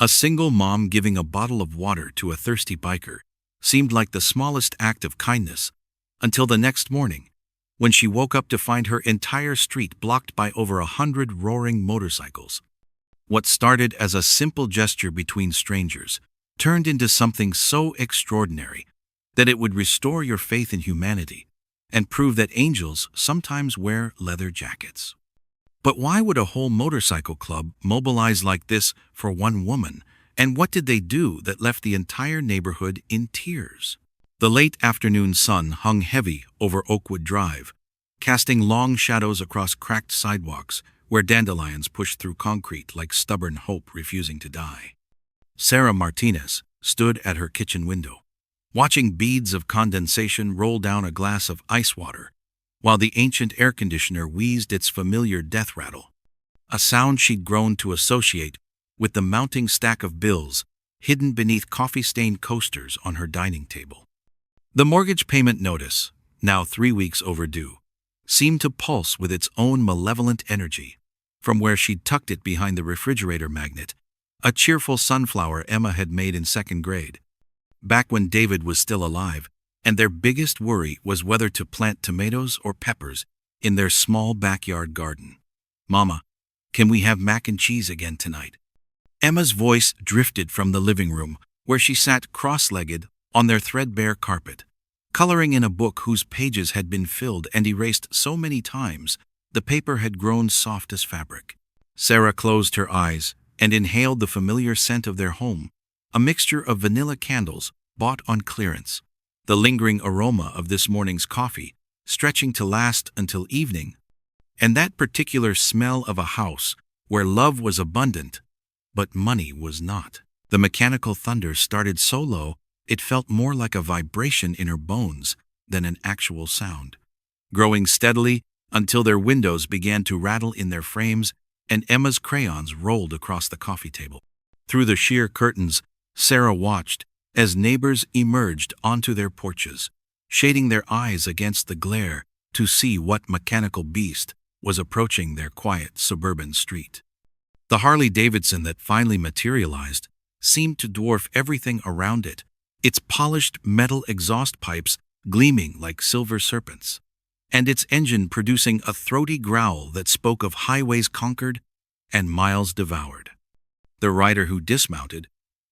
A single mom giving a bottle of water to a thirsty biker seemed like the smallest act of kindness until the next morning, when she woke up to find her entire street blocked by over 100 roaring motorcycles. What started as a simple gesture between strangers turned into something so extraordinary that it would restore your faith in humanity and prove that angels sometimes wear leather jackets. But why would a whole motorcycle club mobilize like this for one woman, and what did they do that left the entire neighborhood in tears? The late afternoon sun hung heavy over Oakwood Drive, casting long shadows across cracked sidewalks where dandelions pushed through concrete like stubborn hope refusing to die. Sarah Martinez stood at her kitchen window, watching beads of condensation roll down a glass of ice water, while the ancient air conditioner wheezed its familiar death rattle, a sound she'd grown to associate with the mounting stack of bills hidden beneath coffee-stained coasters on her dining table. The mortgage payment notice, now 3 weeks overdue, seemed to pulse with its own malevolent energy from where she'd tucked it behind the refrigerator magnet, a cheerful sunflower Emma had made in second grade, back when David was still alive, and their biggest worry was whether to plant tomatoes or peppers in their small backyard garden. "Mama, can we have mac and cheese again tonight?" Emma's voice drifted from the living room, where she sat cross-legged on their threadbare carpet, coloring in a book whose pages had been filled and erased so many times the paper had grown soft as fabric. Sarah closed her eyes and inhaled the familiar scent of their home, a mixture of vanilla candles bought on clearance, the lingering aroma of this morning's coffee stretching to last until evening, and that particular smell of a house where love was abundant, but money was not. The mechanical thunder started so low it felt more like a vibration in her bones than an actual sound, growing steadily until their windows began to rattle in their frames and Emma's crayons rolled across the coffee table. Through the sheer curtains, Sarah watched as neighbors emerged onto their porches, shading their eyes against the glare to see what mechanical beast was approaching their quiet suburban street. The Harley-Davidson that finally materialized seemed to dwarf everything around it, its polished metal exhaust pipes gleaming like silver serpents, and its engine producing a throaty growl that spoke of highways conquered and miles devoured. The rider who dismounted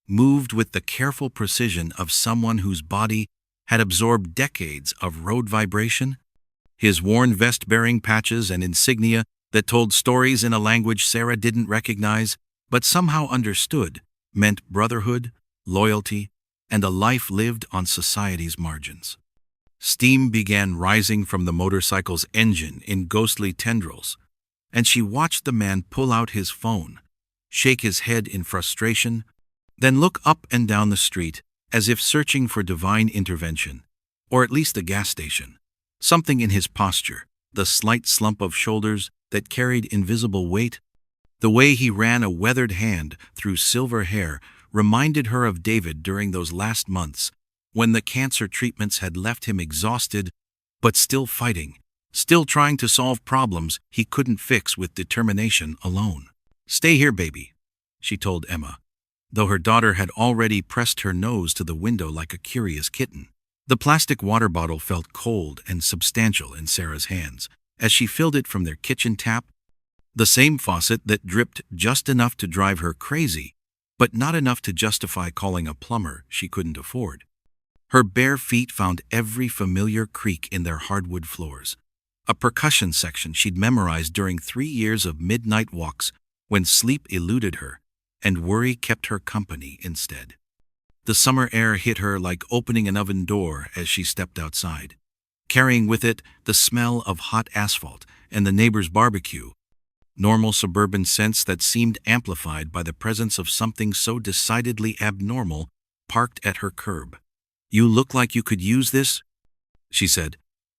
moved with the careful precision of someone whose body had absorbed decades of road vibration, his worn vest bearing patches and insignia that told stories in a language Sarah didn't recognize but somehow understood meant brotherhood, loyalty, and a life lived on society's margins. Steam began rising from the motorcycle's engine in ghostly tendrils, and she watched the man pull out his phone, shake his head in frustration, then look up and down the street as if searching for divine intervention, or at least a gas station. Something in his posture, the slight slump of shoulders that carried invisible weight, the way he ran a weathered hand through silver hair reminded her of David during those last months when the cancer treatments had left him exhausted, but still fighting, still trying to solve problems he couldn't fix with determination alone. "Stay here, baby," she told Emma, though her daughter had already pressed her nose to the window like a curious kitten. The plastic water bottle felt cold and substantial in Sarah's hands as she filled it from their kitchen tap, the same faucet that dripped just enough to drive her crazy, but not enough to justify calling a plumber she couldn't afford. Her bare feet found every familiar creak in their hardwood floors, a percussion section she'd memorized during 3 years of midnight walks when sleep eluded her and worry kept her company instead. The summer air hit her like opening an oven door as she stepped outside, carrying with it the smell of hot asphalt and the neighbor's barbecue, normal suburban scents that seemed amplified by the presence of something so decidedly abnormal parked at her curb. "You look like you could use this," she said,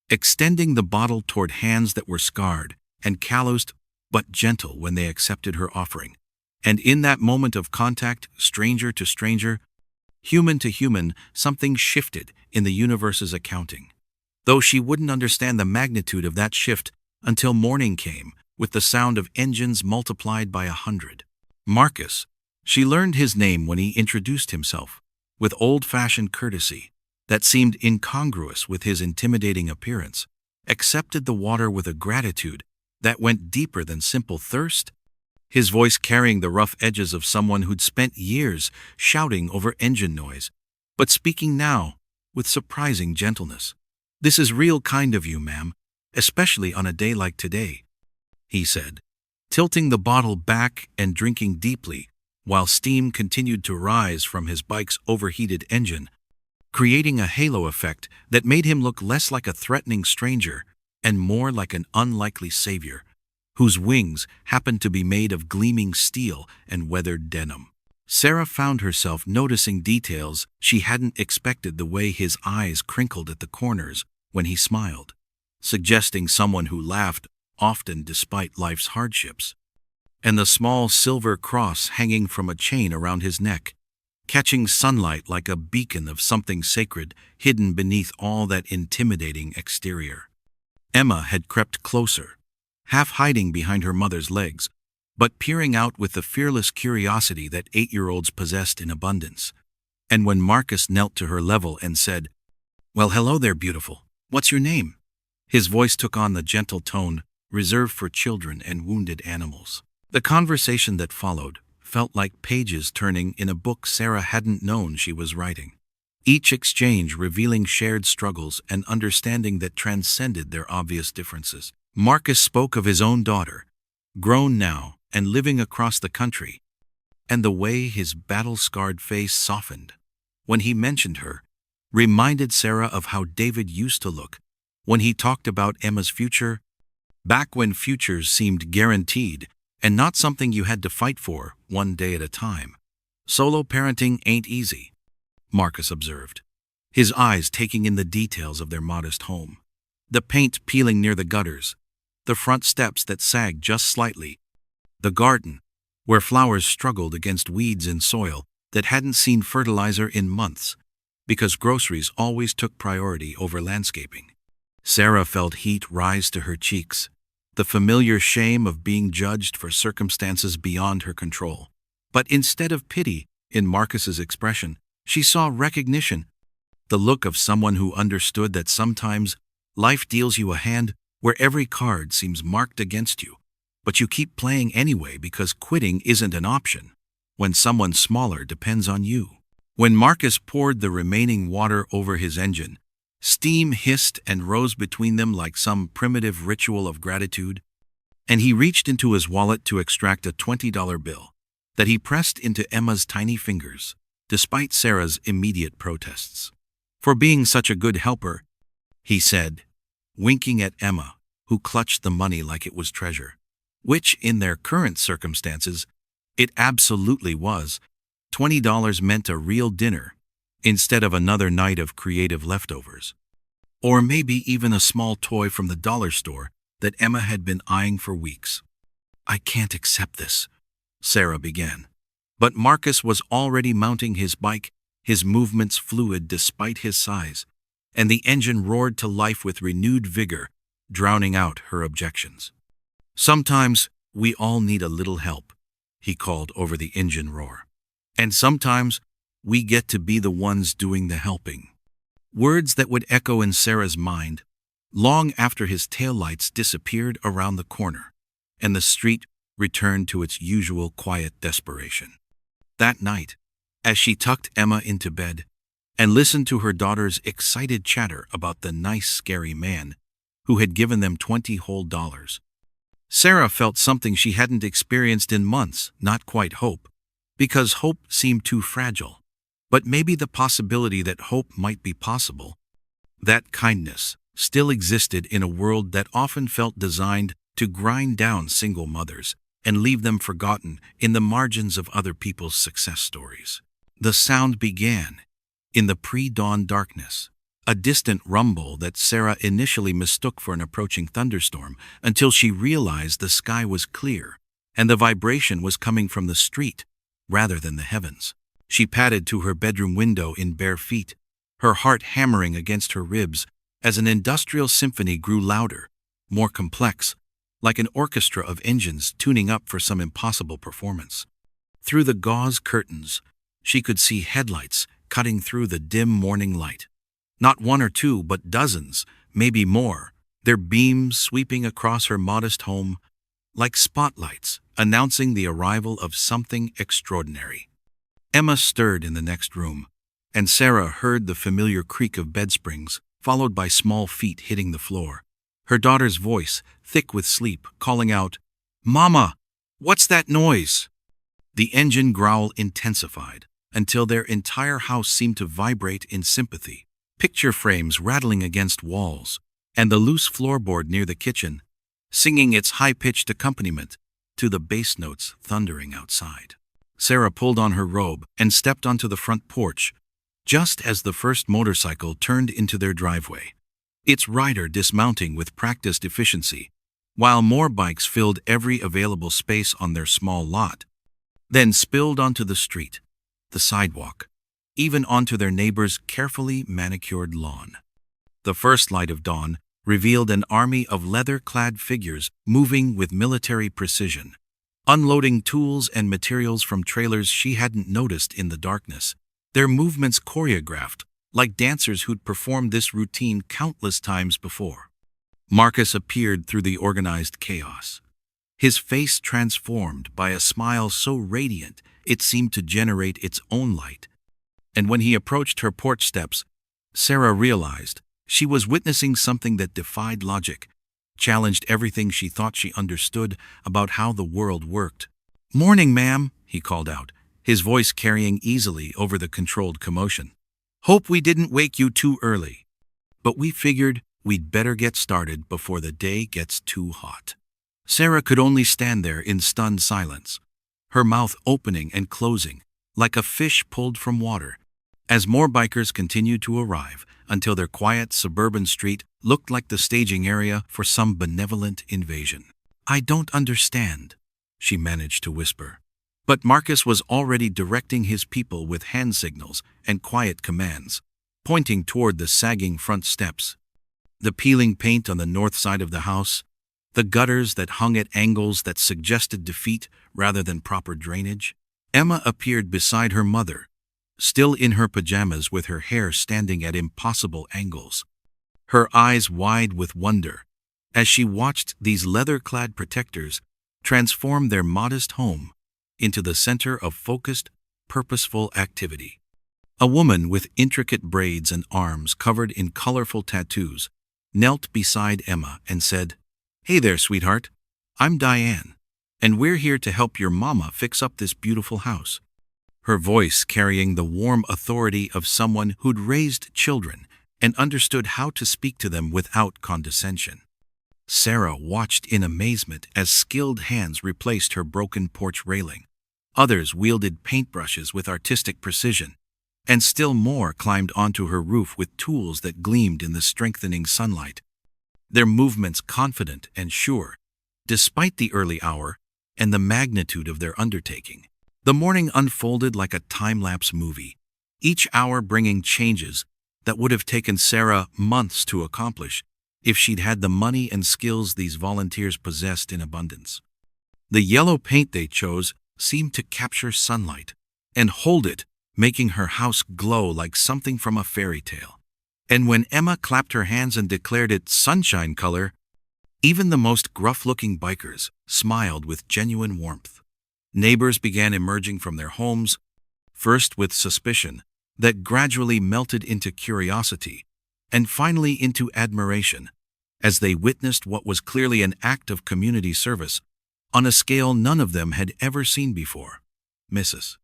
extending the bottle toward hands that were scarred and calloused but gentle when they accepted her offering. And in that moment of contact, stranger to stranger, human to human, something shifted in the universe's accounting. Though she wouldn't understand the magnitude of that shift until morning came, with the sound of engines multiplied by 100. "Marcus," She learned his name when he introduced himself, with old-fashioned courtesy that seemed incongruous with his intimidating appearance, accepted the water with a gratitude that went deeper than simple thirst, his voice carrying the rough edges of someone who'd spent years shouting over engine noise, but speaking now with surprising gentleness. "This is real kind of you, ma'am, especially on a day like today," he said, tilting the bottle back and drinking deeply while steam continued to rise from his bike's overheated engine, creating a halo effect that made him look less like a threatening stranger and more like an unlikely savior, whose wings happened to be made of gleaming steel and weathered denim. Sarah found herself noticing details she hadn't expected: the way his eyes crinkled at the corners when he smiled, suggesting someone who laughed often despite life's hardships, and the small silver cross hanging from a chain around his neck, catching sunlight like a beacon of something sacred hidden beneath all that intimidating exterior. Emma had crept closer, half hiding behind her mother's legs, but peering out with the fearless curiosity that 8-year-olds possessed in abundance. And when Marcus knelt to her level and said, "Well, hello there, beautiful. What's your name?" his voice took on the gentle tone reserved for children and wounded animals. The conversation that followed felt like pages turning in a book Sarah hadn't known she was writing, each exchange revealing shared struggles and understanding that transcended their obvious differences. Marcus spoke of his own daughter, grown now and living across the country, and the way his battle-scarred face softened when he mentioned her reminded Sarah of how David used to look when he talked about Emma's future, back when futures seemed guaranteed and not something you had to fight for one day at a time. "Solo parenting ain't easy," Marcus observed, his eyes taking in the details of their modest home. The paint peeling near the gutters, the front steps that sagged just slightly, the garden, where flowers struggled against weeds in soil that hadn't seen fertilizer in months, because groceries always took priority over landscaping. Sarah felt heat rise to her cheeks, the familiar shame of being judged for circumstances beyond her control. But instead of pity in Marcus's expression, she saw recognition, the look of someone who understood that sometimes life deals you a hand where every card seems marked against you, but you keep playing anyway because quitting isn't an option when someone smaller depends on you. When Marcus poured the remaining water over his engine, steam hissed and rose between them like some primitive ritual of gratitude, and he reached into his wallet to extract a $20 bill that he pressed into Emma's tiny fingers, despite Sarah's immediate protests. "For being such a good helper," he said, winking at Emma, who clutched the money like it was treasure, which, in their current circumstances, it absolutely was. $20 meant a real dinner, instead of another night of creative leftovers. Or maybe even a small toy from the dollar store that Emma had been eyeing for weeks. "I can't accept this," Sarah began. But Marcus was already mounting his bike, his movements fluid despite his size, and the engine roared to life with renewed vigor, drowning out her objections. "Sometimes we all need a little help," he called over the engine roar. "And sometimes we get to be the ones doing the helping." Words that would echo in Sarah's mind long after his taillights disappeared around the corner and the street returned to its usual quiet desperation. That night, as she tucked Emma into bed and listened to her daughter's excited chatter about the nice, scary man who had given them $20 whole, Sarah felt something she hadn't experienced in months: not quite hope, because hope seemed too fragile, but maybe the possibility that hope might be possible, that kindness still existed in a world that often felt designed to grind down single mothers and leave them forgotten in the margins of other people's success stories. The sound began in the pre-dawn darkness, a distant rumble that Sarah initially mistook for an approaching thunderstorm until she realized the sky was clear and the vibration was coming from the street rather than the heavens. She padded to her bedroom window in bare feet, her heart hammering against her ribs as an industrial symphony grew louder, more complex, like an orchestra of engines tuning up for some impossible performance. Through the gauze curtains, she could see headlights cutting through the dim morning light. Not one or two, but dozens, maybe more, their beams sweeping across her modest home like spotlights, announcing the arrival of something extraordinary. Emma stirred in the next room, and Sarah heard the familiar creak of bed springs, followed by small feet hitting the floor. Her daughter's voice, thick with sleep, calling out, "Mama, what's that noise?" The engine growl intensified, until their entire house seemed to vibrate in sympathy. Picture frames rattling against walls, and the loose floorboard near the kitchen, singing its high-pitched accompaniment to the bass notes thundering outside. Sarah pulled on her robe and stepped onto the front porch, just as the first motorcycle turned into their driveway, its rider dismounting with practiced efficiency, while more bikes filled every available space on their small lot, then spilled onto the street, the sidewalk, even onto their neighbor's carefully manicured lawn. The first light of dawn revealed an army of leather-clad figures moving with military precision, unloading tools and materials from trailers she hadn't noticed in the darkness, their movements choreographed like dancers who'd performed this routine countless times before. Marcus appeared through the organized chaos, his face transformed by a smile so radiant it seemed to generate its own light. And when he approached her porch steps, Sarah realized she was witnessing something that defied logic, challenged everything she thought she understood about how the world worked. "Morning, ma'am," he called out, his voice carrying easily over the controlled commotion. "Hope we didn't wake you too early, but we figured we'd better get started before the day gets too hot." Sarah could only stand there in stunned silence, her mouth opening and closing like a fish pulled from water, as more bikers continued to arrive until their quiet suburban street looked like the staging area for some benevolent invasion. "I don't understand," she managed to whisper. But Marcus was already directing his people with hand signals and quiet commands, pointing toward the sagging front steps, the peeling paint on the north side of the house, the gutters that hung at angles that suggested defeat rather than proper drainage. Emma appeared beside her mother, still in her pajamas with her hair standing at impossible angles, her eyes wide with wonder as she watched these leather-clad protectors transform their modest home into the center of focused, purposeful activity. A woman with intricate braids and arms covered in colorful tattoos knelt beside Emma and said, "Hey there, sweetheart. I'm Diane, and we're here to help your mama fix up this beautiful house." Her voice carrying the warm authority of someone who'd raised children and understood how to speak to them without condescension. Sarah watched in amazement as skilled hands replaced her broken porch railing. Others wielded paintbrushes with artistic precision, and still more climbed onto her roof with tools that gleamed in the strengthening sunlight, their movements confident and sure, despite the early hour and the magnitude of their undertaking. The morning unfolded like a time-lapse movie, each hour bringing changes that would have taken Sarah months to accomplish if she'd had the money and skills these volunteers possessed in abundance. The yellow paint they chose seemed to capture sunlight and hold it, making her house glow like something from a fairy tale. And when Emma clapped her hands and declared it sunshine color, even the most gruff-looking bikers smiled with genuine warmth. Neighbors began emerging from their homes, first with suspicion that gradually melted into curiosity, and finally into admiration, as they witnessed what was clearly an act of community service on a scale none of them had ever seen before. Mrs.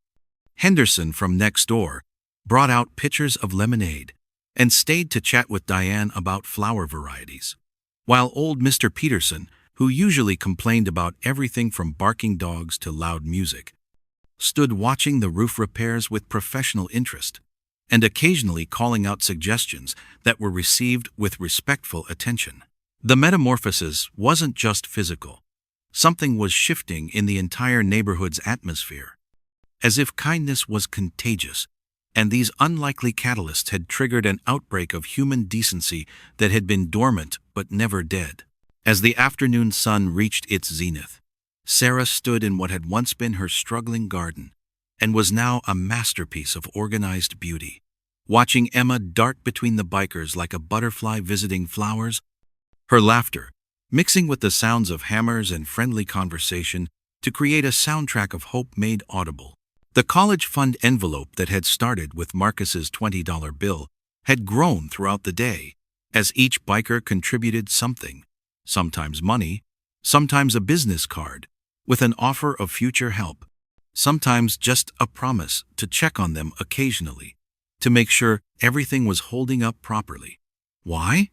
Henderson from next door brought out pitchers of lemonade and stayed to chat with Diane about flower varieties, while old Mr. Peterson, who usually complained about everything from barking dogs to loud music, stood watching the roof repairs with professional interest, and occasionally calling out suggestions that were received with respectful attention. The metamorphosis wasn't just physical. Something was shifting in the entire neighborhood's atmosphere, as if kindness was contagious, and these unlikely catalysts had triggered an outbreak of human decency that had been dormant but never dead. As the afternoon sun reached its zenith, Sarah stood in what had once been her struggling garden and was now a masterpiece of organized beauty. Watching Emma dart between the bikers like a butterfly visiting flowers, her laughter, mixing with the sounds of hammers and friendly conversation to create a soundtrack of hope made audible. The college fund envelope that had started with Marcus's $20 bill had grown throughout the day, as each biker contributed something, sometimes money, sometimes a business card, with an offer of future help, sometimes just a promise to check on them occasionally, to make sure everything was holding up properly. Why?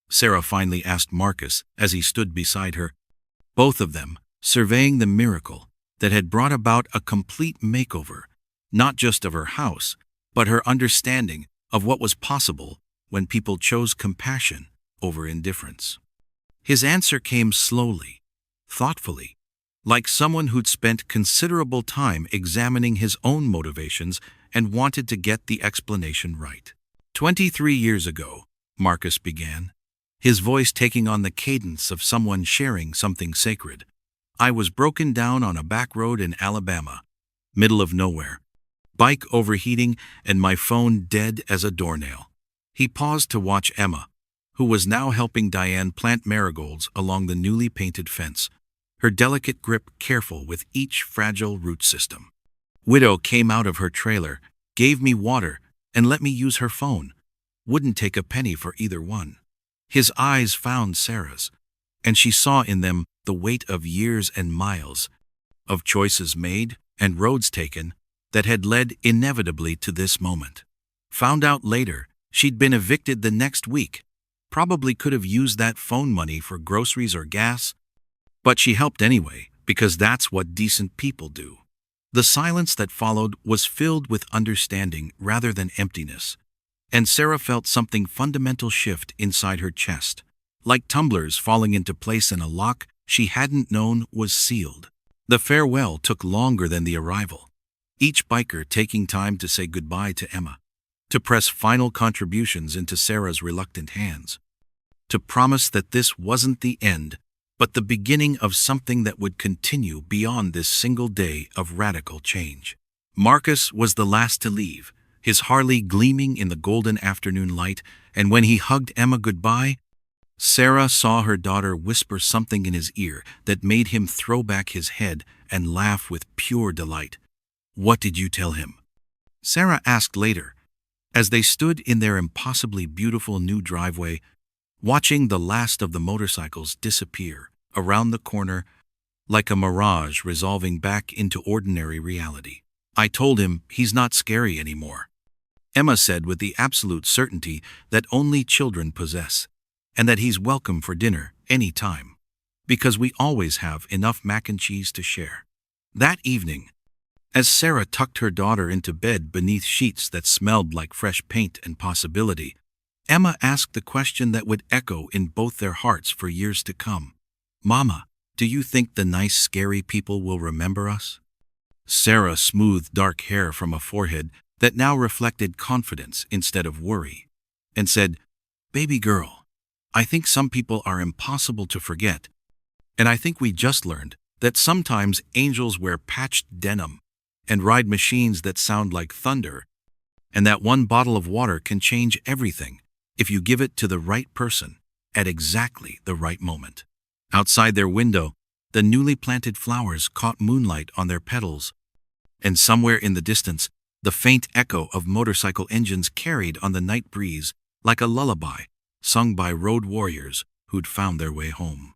Sarah finally asked Marcus as he stood beside her, both of them surveying the miracle that had brought about a complete makeover, not just of her house, but her understanding of what was possible when people chose compassion over indifference. His answer came slowly, thoughtfully, like someone who'd spent considerable time examining his own motivations and wanted to get the explanation right. 23 years ago, Marcus began, his voice taking on the cadence of someone sharing something sacred. I was broken down on a back road in Alabama, middle of nowhere, bike overheating and my phone dead as a doornail. He paused to watch Emma, who was now helping Diane plant marigolds along the newly painted fence, her delicate grip careful with each fragile root system. Widow came out of her trailer, gave me water, and let me use her phone. Wouldn't take a penny for either one. His eyes found Sarah's, and she saw in them the weight of years and miles, of choices made and roads taken that had led inevitably to this moment. Found out later, she'd been evicted the next week. Probably could have used that phone money for groceries or gas, but she helped anyway, because that's what decent people do. The silence that followed was filled with understanding rather than emptiness, and Sarah felt something fundamental shift inside her chest, like tumblers falling into place in a lock she hadn't known was sealed. The farewell took longer than the arrival, each biker taking time to say goodbye to Emma, to press final contributions into Sarah's reluctant hands, to promise that this wasn't the end, but the beginning of something that would continue beyond this single day of radical change. Marcus was the last to leave, his Harley gleaming in the golden afternoon light, and when he hugged Emma goodbye, Sarah saw her daughter whisper something in his ear that made him throw back his head and laugh with pure delight. "What did you tell him?" Sarah asked later, as they stood in their impossibly beautiful new driveway, watching the last of the motorcycles disappear around the corner like a mirage resolving back into ordinary reality. "I told him he's not scary anymore," Emma said with the absolute certainty that only children possess, "and that he's welcome for dinner any time, because we always have enough mac and cheese to share." That evening, as Sarah tucked her daughter into bed beneath sheets that smelled like fresh paint and possibility, Emma asked the question that would echo in both their hearts for years to come. "Mama, do you think the nice, scary people will remember us?" Sarah smoothed dark hair from a forehead that now reflected confidence instead of worry, and said, "Baby girl, I think some people are impossible to forget, and I think we just learned that sometimes angels wear patched denim and ride machines that sound like thunder, and that one bottle of water can change everything if you give it to the right person at exactly the right moment." Outside their window, the newly planted flowers caught moonlight on their petals, and somewhere in the distance, the faint echo of motorcycle engines carried on the night breeze like a lullaby sung by road warriors who'd found their way home.